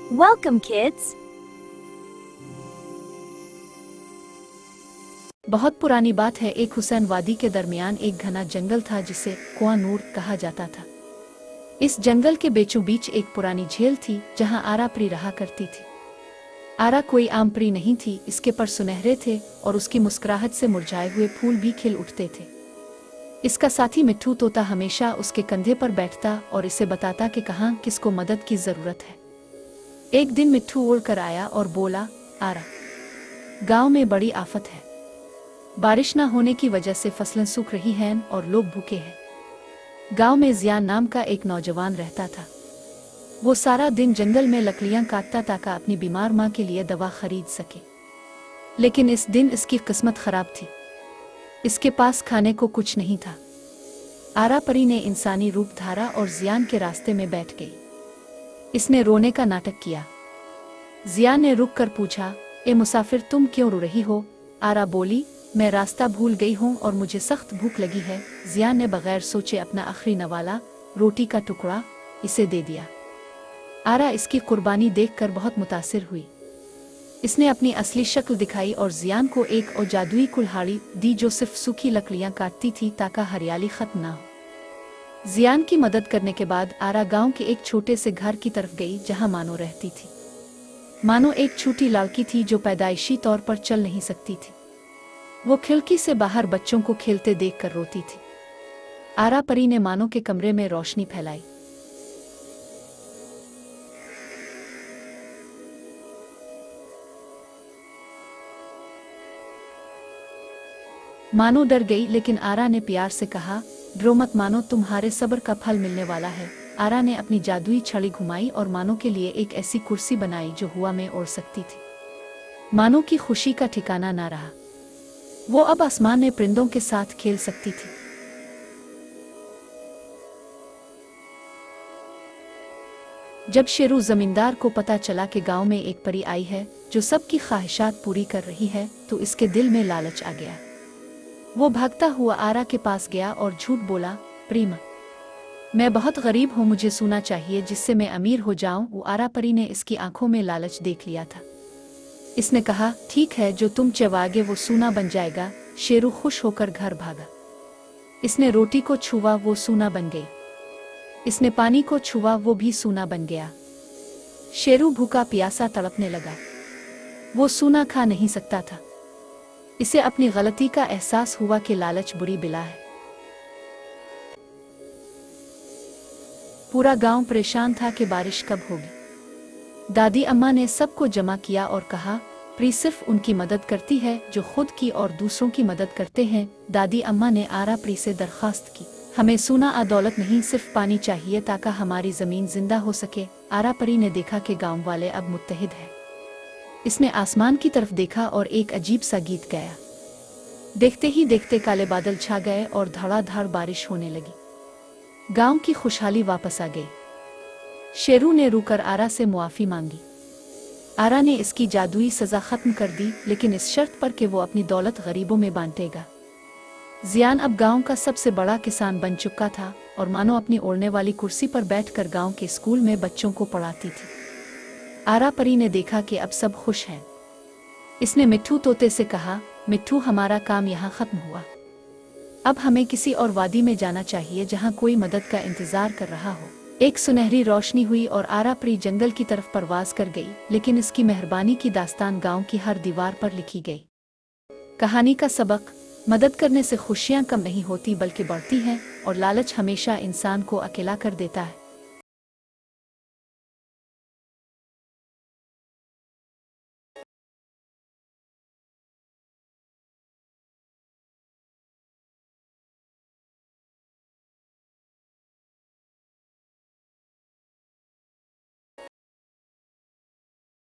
Welcome, kids. बहुत पुरानी बात है। एक हुसैन वादी के दरमियान एक घना जंगल था जिसे कुआं नूर कहा जाता था। इस जंगल के बीचों बीच एक पुरानी झील थी जहां आरा परी रहा करती थी। आरा कोई आम परी नहीं थी, इसके पर सुनहरे थे और उसकी मुस्कुराहट से मुरझाए हुए फूल भी खिल उठते थे। इसका साथी मिट्ठू तोता हमेशा उसके कंधे पर बैठता और इसे बताता कि कहाँ किसको मदद की जरूरत है। एक दिन मिट्ठू उड़ कर आया और बोला, आरा, गांव में बड़ी आफत है। बारिश न होने की वजह से फसलें सूख रही हैं और लोग भूखे हैं। गांव में जियान नाम का एक नौजवान रहता था। वो सारा दिन जंगल में लकड़ियां काटता ताकि अपनी बीमार माँ के लिए दवा खरीद सके। लेकिन इस दिन इसकी किस्मत खराब थी। इसके पास खाने को कुछ नहीं था। आरा परी ने इंसानी रूप धारा और जियान के रास्ते में बैठ गई। इसने रोने का नाटक किया। जियान ने रुक कर पूछा, ए मुसाफिर, तुम क्यों रो रही हो? आरा बोली, मैं रास्ता भूल गई हूँ और मुझे सख्त भूख लगी है। जियान ने बगैर सोचे अपना आखिरी नवाला, रोटी का टुकड़ा, इसे दे दिया। आरा इसकी कुर्बानी देखकर बहुत मुतासिर हुई। इसने अपनी असली शक्ल दिखाई और जियान को एक और जादुई कुल्हाड़ी दी जो सिर्फ सूखी लकड़ियां काटती थी ताकि हरियाली खत्म ना हो। जियान की मदद करने के बाद आरा गांव के एक छोटे से घर की तरफ गई जहां मानो रहती थी। मानो एक छोटी लड़की थी जो पैदाइशी तौर पर चल नहीं सकती थी। वो खिड़की से बाहर बच्चों को खेलते देखकर रोती थी। आरा परी ने मानो के कमरे में रोशनी फैलाई। मानो डर गई, लेकिन आरा ने प्यार से कहा, डरो मत मानो, तुम्हारे सब्र का फल मिलने वाला है। आरा ने अपनी जादुई छड़ी घुमाई और मानो के लिए एक ऐसी कुर्सी बनाई जो हवा में उड़ सकती थी। मानो की खुशी का ठिकाना ना रहा। वो अब आसमान में परिंदों के साथ खेल सकती थी। जब शेरू जमींदार को पता चला कि गांव में एक परी आई है जो सबकी ख्वाहिशात पूरी कर रही है, तो इसके दिल में लालच आ गया। वो भागता हुआ आरा के पास गया और झूठ बोला, प्रीमा, मैं बहुत गरीब हूँ, मुझे सोना चाहिए जिससे मैं अमीर हो जाऊं। वो आरा परी ने इसकी आंखों में लालच देख लिया था। इसने कहा, ठीक है, जो तुम चाहोगे वो सोना बन जाएगा। शेरू खुश होकर घर भागा। इसने रोटी को छुआ, वो सोना बन गई। इसने पानी को छुआ, वो भी सोना बन गया। शेरू भूखा प्यासा तड़पने लगा। वो सोना खा नहीं सकता था। इसे अपनी गलती का एहसास हुआ कि लालच बुरी बला है। पूरा गांव परेशान था कि बारिश कब होगी। दादी अम्मा ने सबको जमा किया और कहा, प्री सिर्फ उनकी मदद करती है जो खुद की और दूसरों की मदद करते हैं। दादी अम्मा ने आरा परी से दरखास्त की, हमें सोना आ दौलत नहीं, सिर्फ पानी चाहिए ताकि हमारी जमीन जिंदा हो सके। आरा परी ने देखा कि गांव वाले अब मुत्तहिद हैं। इसने आसमान की तरफ देखा और एक अजीब सा गीत गाया। देखते ही देखते काले बादल छा गए और धड़ाधड़ बारिश होने लगी। गांव की खुशहाली वापस आ गई। शेरू ने रुकर आरा से मुआफी मांगी। आरा ने इसकी जादुई सजा खत्म कर दी, लेकिन इस शर्त पर कि वो अपनी दौलत गरीबों में बांटेगा। जियान अब गांव का सबसे बड़ा किसान बन चुका था और मानो अपनी ओढ़ने वाली कुर्सी पर बैठकर गांव के स्कूल में बच्चों को पढ़ाती थी। आरा परी ने देखा कि अब सब खुश हैं। इसने मिट्ठू तोते से कहा, मिट्ठू, हमारा काम यहाँ खत्म हुआ। अब हमें किसी और वादी में जाना चाहिए जहाँ कोई मदद का इंतजार कर रहा हो। एक सुनहरी रोशनी हुई और आरा परी जंगल की तरफ परवाज कर गई, लेकिन इसकी मेहरबानी की दास्तान गांव की हर दीवार पर लिखी गई। कहानी का सबक, मदद करने से खुशियां कम नहीं होती बल्कि बढ़ती हैं और लालच हमेशा इंसान को अकेला कर देता है।